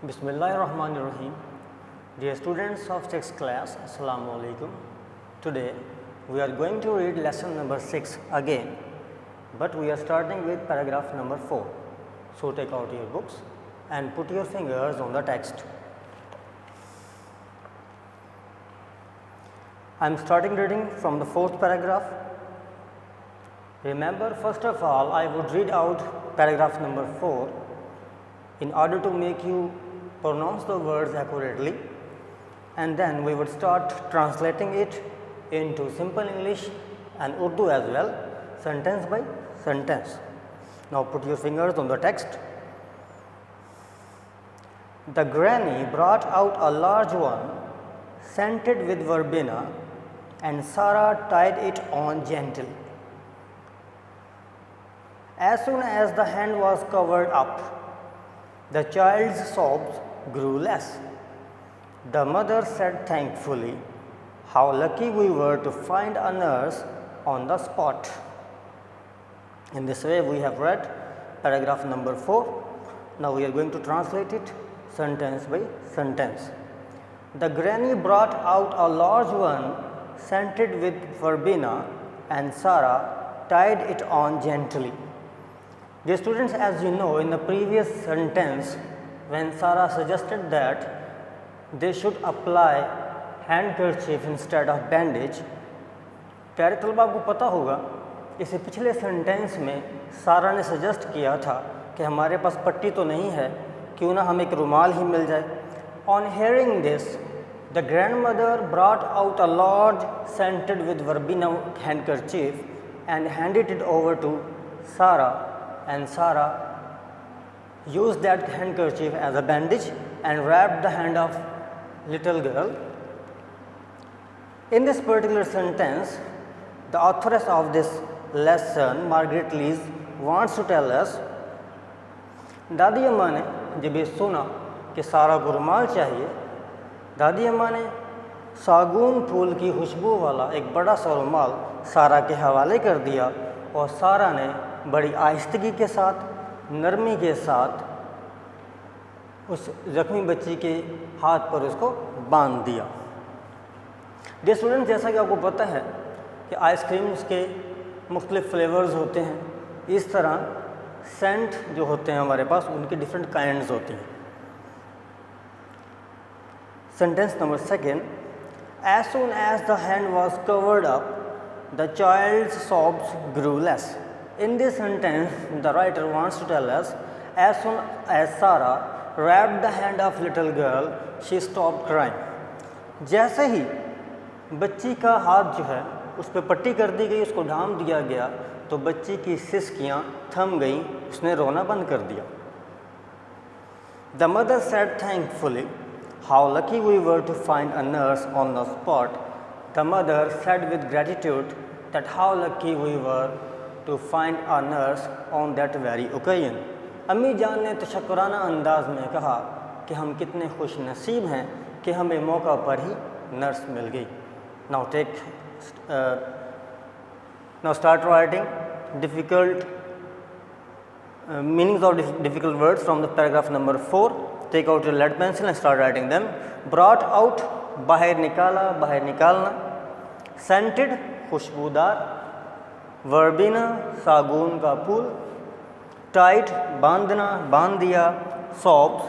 Bismillahirrahmanirrahim. Dear students of 6th class, Assalamu alaikum. Today we are going to read lesson number 6 again, but we are starting with paragraph number 4. So take out your books and put your fingers on the text. I am starting reading from the 4th paragraph. Remember, first of all, I would read out paragraph number 4 in order to make you pronounce the words accurately, and then we would start translating it into simple English and Urdu as well, sentence by sentence. Now put your fingers on the text. The granny brought out a large one, scented with verbena, and Sarah tied it on gently. As soon as the hand was covered up, the child's sobs grew less. The mother said thankfully, "How lucky we were to find a nurse on the spot." In this way we have read paragraph number 4. Now we are going to translate it sentence by sentence. The granny brought out a large one, scented with verbena, and Sarah tied it on gently. Dear students, as you know, in the previous sentence, when Sarah suggested that they should apply handkerchief instead of bandage, प्यारे तलबा को पता होगा इसे पिछले sentence में सारा ने सजेस्ट किया था कि हमारे पास पट्टी तो नहीं है, क्यों ना हमें एक रुमाल ही मिल जाए. On hearing this, the grandmother brought out a large scented with verbena handkerchief and handed it over to Sarah, and Sarah used that handkerchief as a bandage and wrapped the hand of little girl. In this particular sentence, the authoress of this lesson, Margaret Lees, wants to tell us, दादी अम्मा ने जब ये सुना कि सारा को रुमाल चाहिए, दादी अम्मा ने सागून फूल की खुशबू वाला एक बड़ा सा रुमाल सारा के हवाले कर दिया और सारा ने बड़ी आहिस्तगी के साथ, नरमी के साथ उस ज़ख्मी बच्ची के हाथ पर उसको बांध दिया. डियर स्टूडेंट, जैसा कि आपको पता है कि आइसक्रीम्स के मुख्तलिफ फ्लेवर्स होते हैं, इस तरह सेंट जो होते हैं हमारे पास उनके डिफरेंट काइंड्स होती हैं. Sentence number 2. As soon as the hand was covered up, the child's sobs grew less. In this sentence, the writer wants to tell us, as soon as Sarah wrapped the hand of little girl, she stopped crying. जैसे ही बच्ची का हाथ जो है उस पर पट्टी कर दी गई, उसको ढाम दिया गया, तो बच्ची की सिसकियाँ थम गईं, उसने रोना बंद कर दिया. The mother said thankfully, "How lucky we were to find a nurse on the spot." The mother said with gratitude that how lucky we were to find a nurse on that very occasion. अम्मी जान ने तशक्कुराना अंदाज में कहा कि हम कितने खुश नसीब हैं कि हमें मौका पर ही नर्स मिल गई. Now start writing difficult meanings of difficult words from the paragraph number 4. Take out your lead pencil and start writing them. Brought out, बाहर निकाला, बाहर निकालना. Scented, खुशबूदार. Verbena, सागून का फूल. Tied, बांधना, बांध दिया. Sobs,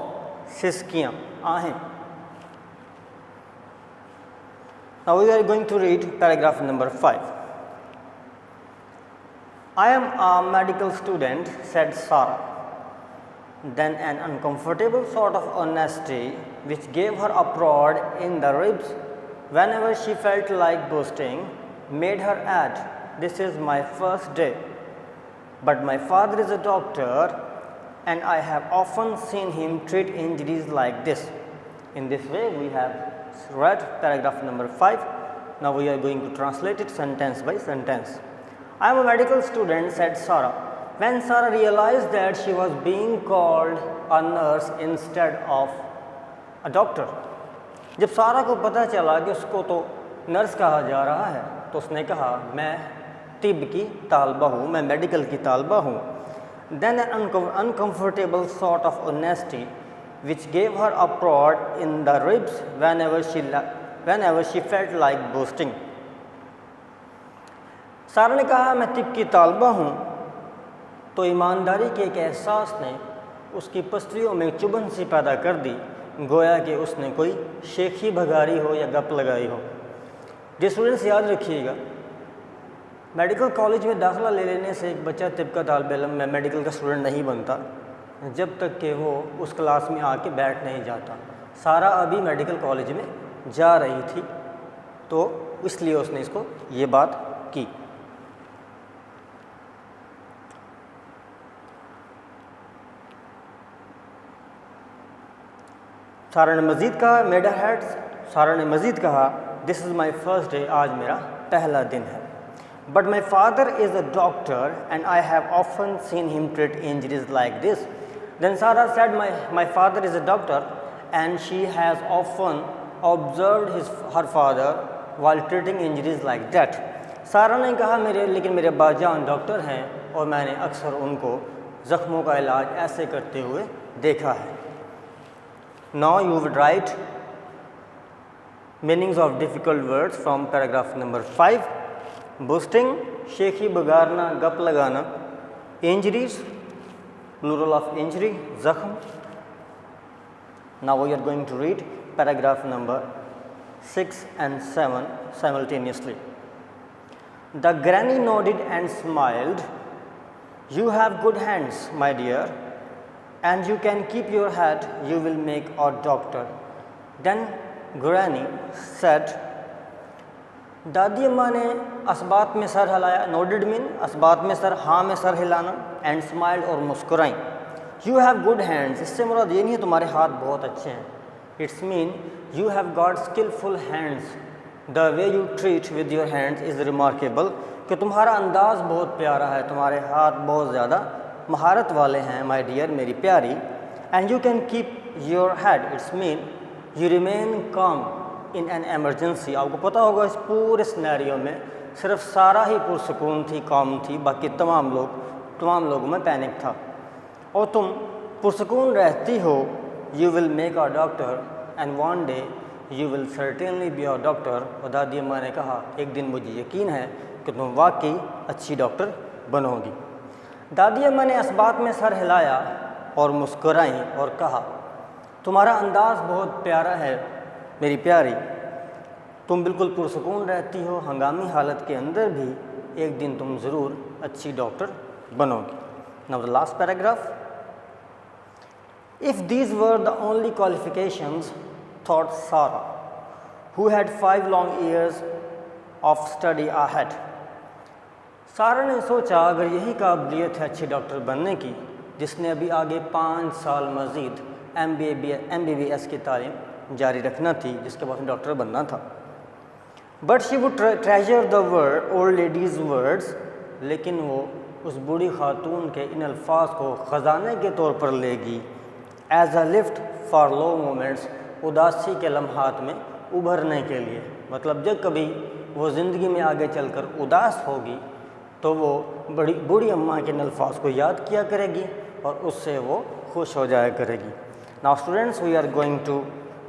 सिसकियाँ, आहें. Now we are going to read paragraph number 5. "I am a medical student," said Sarah. Then an uncomfortable sort of honesty which gave her a prod in the ribs whenever she felt like boasting made her add, "This is my first day. But my father is a doctor and I have often seen him treat injuries like this." In this way we have read paragraph number 5. Now we are going to translate it sentence by sentence. "I am a medical student," said Sarah. When Sarah realized that she was being called a nurse instead of a doctor, जब सारा को पता चला कि उसको तो nurse कहा जा रहा है, तो उसने कहा, मैं तिब की तालबा हूँ, मैं मेडिकल की तालबा हूँ. Then an uncomfortable sort of honesty which gave her a prod in the ribs whenever she felt like boasting. सारा ने कहा मैं तिब की तालबा हूँ, तो ईमानदारी के एक एहसास ने उसकी पसलियों में चुभन सी पैदा कर दी, गोया कि उसने कोई शेखी भगारी हो या गप लगाई हो। जी स्टूडेंट्स याद रखिएगा, मेडिकल कॉलेज में दाखिला ले लेने से एक बच्चा तिब का तालिब इल्म मेडिकल का स्टूडेंट नहीं बनता जब तक कि वो उस क्लास में आके बैठ नहीं जाता। सारा अभी मेडिकल कॉलेज में जा रही थी, तो इसलिए उसने इसको ये बात की। सारा ने मज़ीद कहा मेड हर हेड, सारा ने मज़ीद कहा this is my first day, आज मेरा पहला दिन है। But my father is a doctor and I have often seen him treat injuries like this. Then Sarah said my father is a doctor and she has often observed her father while treating injuries like that. Sarah ने कहा लेकिन मेरे बाजान doctor हैं और मैंने अक्सर उनको ज़ख्मों का इलाज ऐसे करते हुए देखा है। Now you would write meanings of difficult words from paragraph number 5. Boasting, शेखी बगारना, गप लगाना. Injuries, plural of injury, ज़ख्म. Now we are going to read paragraph number 6 and 7 simultaneously. The granny nodded and smiled. You have good hands, my dear, and you can keep your head, you will make a doctor. Then Granny said, दादी अम्मा ने असबात में sir हिलाया, nodded mean असबात में sir, हाँ में sir हिलाना, and smiled और मुस्कुराई। यू हैव गुड हैंड्स, इससे मुराद ये नहीं है तुम्हारे हाथ बहुत अच्छे हैं, it's mean you have got skilful hands, the way you treat with your hands is remarkable, कि तुम्हारा अंदाज़ बहुत प्यारा है, तुम्हारे हाथ बहुत ज़्यादा महारत वाले हैं, माय डियर मेरी प्यारी। And you can keep your head, it's mean you remain काम इन एन एमरजेंसी। आपको पता होगा इस पूरे सिनेरियो में सिर्फ सारा ही पुरसकून थी, काम थी, बाकी तमाम लोगों में पैनिक था, और तुम पुरसकून रहती हो। You will make a doctor and one day you will certainly be a doctor. और दादी अम्मा ने कहा एक दिन मुझे यकीन है कि तुम वाकई अच्छी डॉक्टर बनोगी। दादी अम्मा ने असबात में सर हिलाया और मुस्कुराई और कहा तुम्हारा अंदाज़ बहुत प्यारा है मेरी प्यारी, तुम बिल्कुल पुरसकून रहती हो, हंगामी हालत के अंदर भी एक दिन तुम ज़रूर अच्छी डॉक्टर बनोगी। Now the last paragraph, if these were the only qualifications thought Sarah who had 5 long years of study ahead. Sarah ने सोचा अगर यही काबिलियत है अच्छे डॉक्टर बनने की, जिसने अभी आगे 5 साल मज़ीद MBBS की तालीम जारी रखना थी, जिसके बाद डॉक्टर बनना था। But she would treasure the old ladies words, लेकिन वो उस बूढ़ी खातून के इन अल्फाज को ख़जाने के तौर पर लेगी। As a lift for low moments, उदासी के लम्हात में उभरने के लिए, मतलब जब कभी वो ज़िंदगी में आगे चलकर उदास होगी तो वो बूढ़ी अम्मा के अल्फाज को याद किया करेगी और उससे वो खुश हो जाया करेगी। Now students we are going to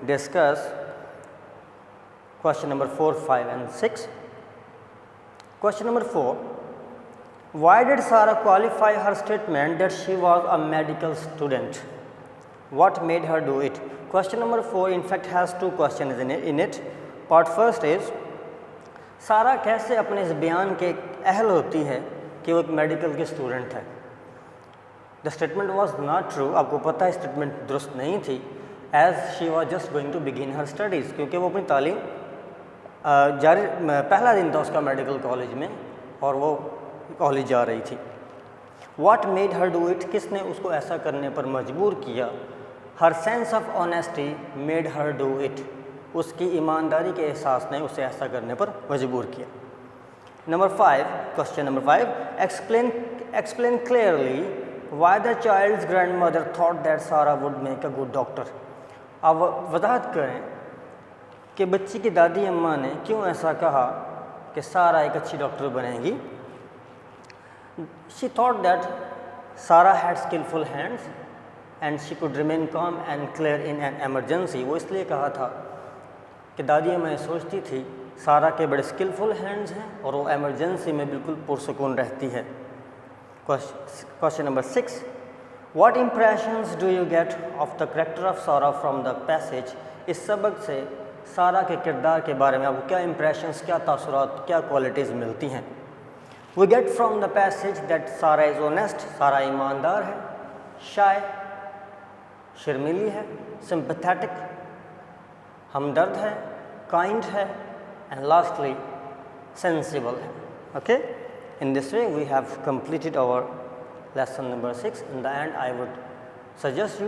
discuss question number 4, 5 and 6. Question number 4, why did Sarah qualify her statement that she was a medical student? What made her do it? Question number 4 in fact has 2 questions in it. Part first is सारा कैसे अपने इस बयान के अहल होती है कि वो एक मेडिकल की स्टूडेंट है। The statement was not true, आपको पता है स्टेटमेंट दुरुस्त नहीं थी, as she was just going to begin her studies, क्योंकि वो अपनी तालीम पहला दिन था उसका मेडिकल कॉलेज में और वो कॉलेज जा रही थी। What made her do it, किसने उसको ऐसा करने पर मजबूर किया। Her sense of honesty made her do it, उसकी ईमानदारी के एहसास ने उसे ऐसा करने पर मजबूर किया। Number 5, question number 5, explain clearly why the child's grandmother thought that Sarah would make a good doctor. अब वजाहत करें कि बच्ची की दादी अम्मा ने क्यों ऐसा कहा कि सारा एक अच्छी डॉक्टर बनेगी। She thought that Sara had skilful hands and she could remain calm and clear in an emergency. वो इसलिए कहा था कि दादी मैं सोचती थी सारा के बड़े स्किलफुल हैंड्स हैं और वो एमरजेंसी में बिल्कुल पुरसकून रहती है। Question number 6, what impressions do you get of the character of सारा फ्रॉम द पैसेज। इस सबक से सारा के किरदार के बारे में आपको क्या इम्प्रेशंस, क्या तासुरात, क्या क्वालिटीज़ मिलती हैं। We get from the passage that Sara is honest, Sara ईमानदार है, शाय शर्मीली है, सिंपैथेटिक हमदर्द है, काइंड है, and lastly sensible है। Okay, in this way we have completed our lesson number 6. In the end I would suggest you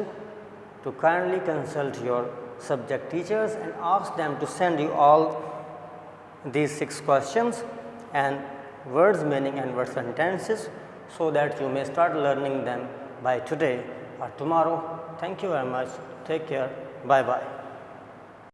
to kindly consult your subject teachers and ask them to send you all these 6 questions and words meaning and word sentences so that you may start learning them by today or tomorrow. Thank you very much. Take care. Bye bye.